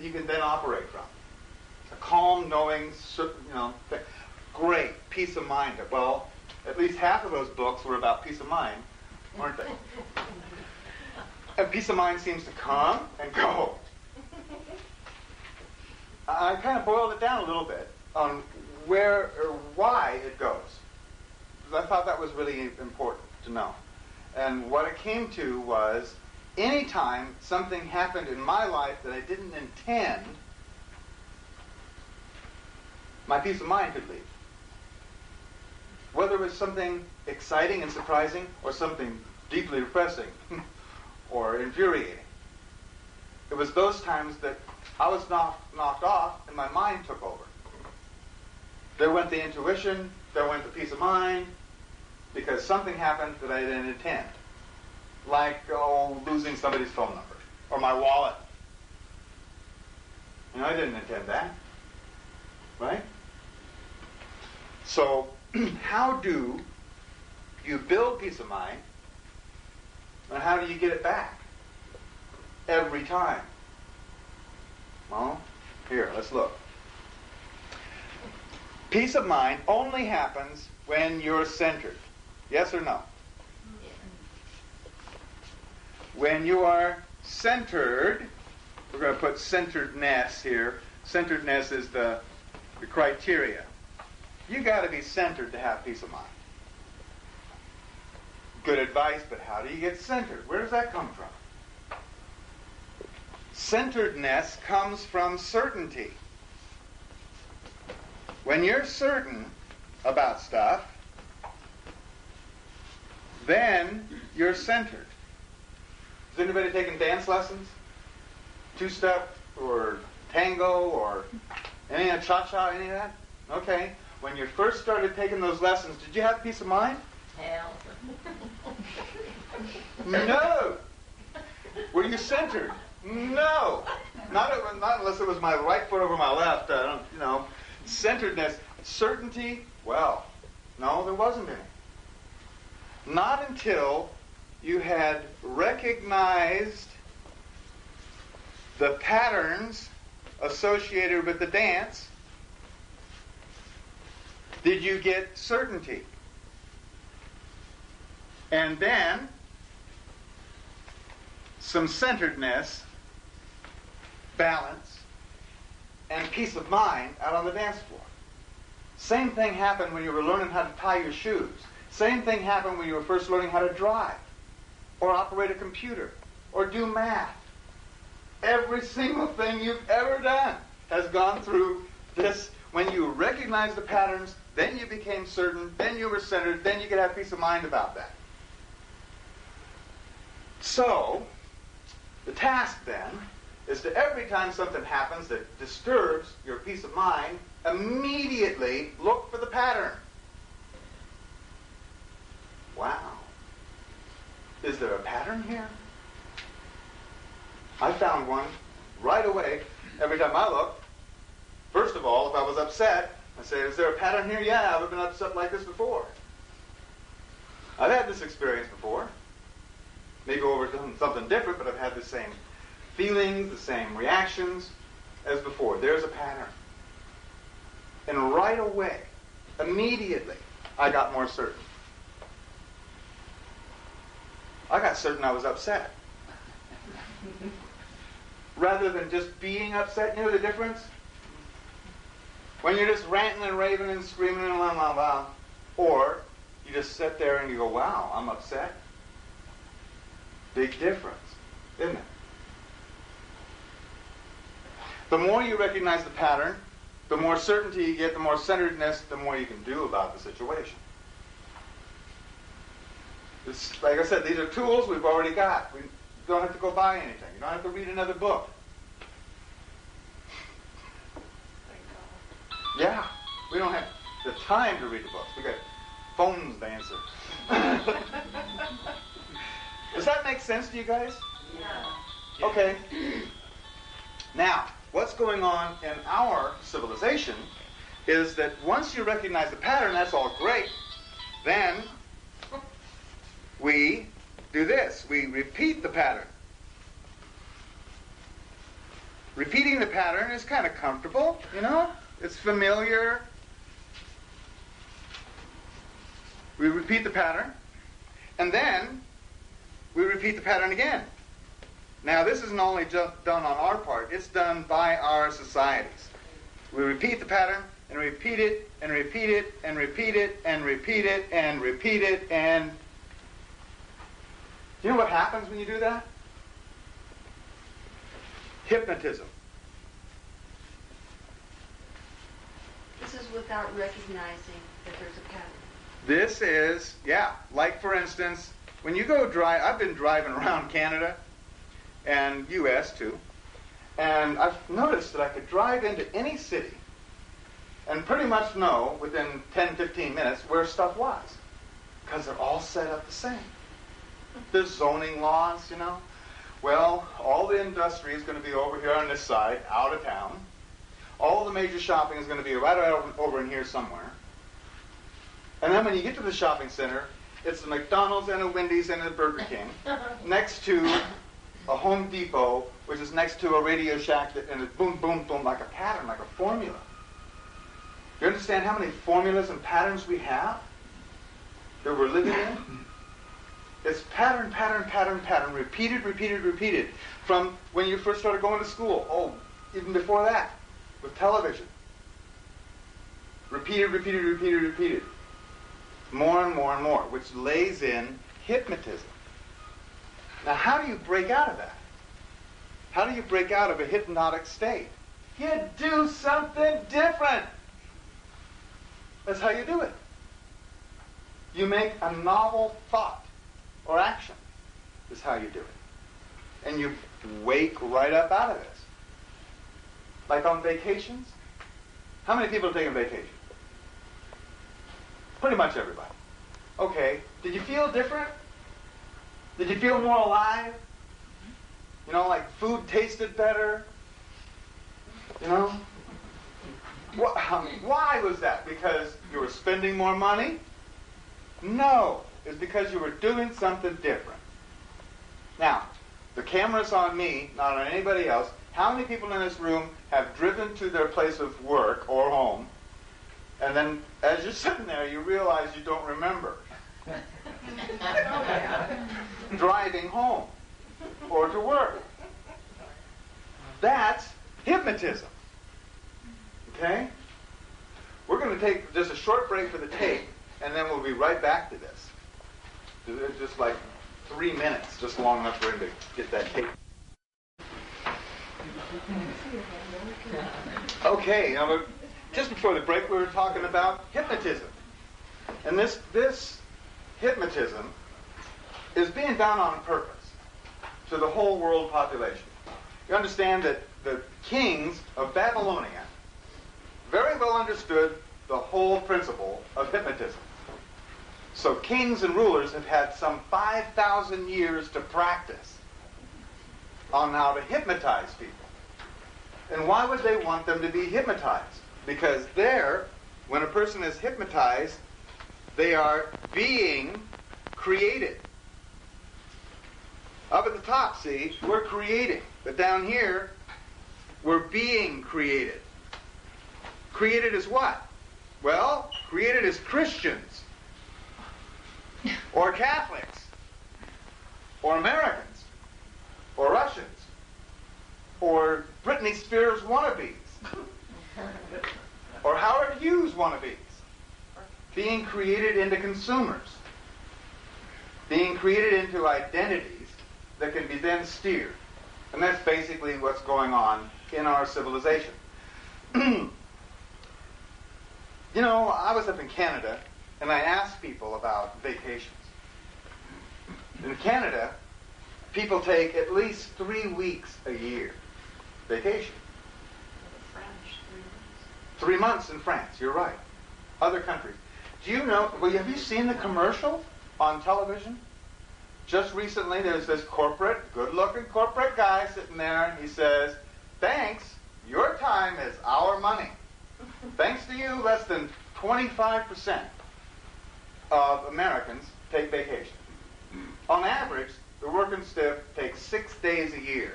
that you can then operate from. A calm, knowing, great, peace of mind. Well, at least half of those books were about peace of mind, weren't they? And peace of mind seems to come and go. I kind of boiled it down a little bit on where or why it goes, because I thought that was really important to know. And what it came to was, anytime something happened in my life that I didn't intend, my peace of mind could leave. Whether it was something exciting and surprising, or something deeply depressing or infuriating. It was those times that I was knocked off and my mind took over. There went the intuition, there went the peace of mind, because something happened that I didn't intend. Like, losing somebody's phone number, or my wallet. I didn't intend that. Right? So, how do you build peace of mind, and how do you get it back? Every time. Well, here, let's look. Peace of mind only happens when you're centered. Yes or no? Yeah. When you are centered, we're going to put centeredness here. Centeredness is the criteria. You got to be centered to have peace of mind. Good advice, but how do you get centered? Where does that come from? Centeredness comes from certainty. When you're certain about stuff, then you're centered. Has anybody taken dance lessons? Two-step or tango or any of cha-cha, any of that? Okay. When you first started taking those lessons, did you have peace of mind? Hell. No. Were you centered? No. Not unless it was my right foot over my left. Centeredness. Certainty, well, no, there wasn't any. Not until you had recognized the patterns associated with the dance did you get certainty. And then some centeredness, balance, and peace of mind out on the dance floor. Same thing happened when you were learning how to tie your shoes. Same thing happened when you were first learning how to drive, or operate a computer, or do math. Every single thing you've ever done has gone through this. When you recognize the patterns, then you became certain, then you were centered, then you could have peace of mind about that. So, the task then is to, every time something happens that disturbs your peace of mind, immediately look for the pattern. Wow. Is there a pattern here? I found one right away. Every time I look, first of all, if I was upset, I say, is there a pattern here? Yeah, I've been upset like this before. I've had this experience before. May go over something different, but I've had the same feelings, the same reactions as before. There's a pattern. And right away, immediately, I got more certain. I got certain I was upset. Rather than just being upset, you know the difference? When you're just ranting and raving and screaming and blah, blah, blah, or you just sit there and you go, wow, I'm upset. Big difference, isn't it? The more you recognize the pattern, the more certainty you get, the more centeredness, the more you can do about the situation. It's, like I said, these are tools we've already got. We don't have to go buy anything. You don't have to read another book. Yeah, we don't have the time to read the books. We got phones to answer. Does that make sense to you guys? Yeah. Okay. Now, what's going on in our civilization is that once you recognize the pattern, that's all great. Then we do this. We repeat the pattern. repeating the pattern is kind of comfortable, you know? It's familiar. We repeat the pattern, and then we repeat the pattern again. Now, this isn't only just done on our part, it's done by our societies. We repeat the pattern, and repeat it, and repeat it, and repeat it, and repeat it, and repeat it, and... Do you know what happens when you do that? Hypnotism. This is without recognizing that there's a pattern. This is, yeah, like for instance, when you go drive, I've been driving around Canada and US too, and I've noticed that I could drive into any city and pretty much know within 10, 15 minutes where stuff was, because they're all set up the same. There's zoning laws, you know. Well, all the industry is going to be over here on this side, out of town. All the major shopping is going to be right over in here somewhere. And then when you get to the shopping center, it's a McDonald's and a Wendy's and a Burger King next to a Home Depot, which is next to a Radio Shack, and it's boom, boom, boom, like a pattern, like a formula. You understand how many formulas and patterns we have that we're living in? It's pattern, pattern, pattern, pattern, repeated, repeated, repeated. From when you first started going to school, oh, even before that, with television. Repeated, repeated, repeated, repeated. More and more and more, which lays in hypnotism. Now, how do you break out of that? How do you break out of a hypnotic state? You do something different. That's how you do it. You make a novel thought or action is how you do it. And you wake right up out of this. Like on vacations. How many people are taking vacation? Pretty much everybody. Okay, did you feel different? Did you feel more alive? You know, like food tasted better? You know? Why was that? Because you were spending more money? No, it's because you were doing something different. Now, the camera's on me, not on anybody else. How many people in this room have driven to their place of work or home, and then as you're sitting there, you realize you don't remember driving home or to work? That's hypnotism. Okay? We're going to take just a short break for the tape, and then we'll be right back to this. It's just like 3 minutes, just long enough for him to get that tape. Okay, now, just before the break we were talking about hypnotism. And this hypnotism is being done on purpose to the whole world population. You understand that the kings of Babylonia very well understood the whole principle of hypnotism. So kings and rulers have had some 5,000 years to practice on how to hypnotize people. And why would they want them to be hypnotized? Because there, when a person is hypnotized, they are being created. Up at the top, see, we're creating. But down here, we're being created. Created as what? Well, created as Christians, or Catholics, or Americans, or Russians, or Britney Spears wannabes, or Howard Hughes wannabes. Being created into consumers. Being created into identities that can be then steered. And that's basically what's going on in our civilization. You know, I was up in Canada, and I asked people about vacations. In Canada, people take at least 3 weeks a year vacation. French, 3 months in France, you're right. Other countries. Do you know, well, have you seen the commercial on television? Just recently, there's this good-looking corporate guy sitting there, and he says, "Thanks, your time is our money. Thanks to you, less than 25% of Americans take vacation. On average, the working stiff takes 6 days a year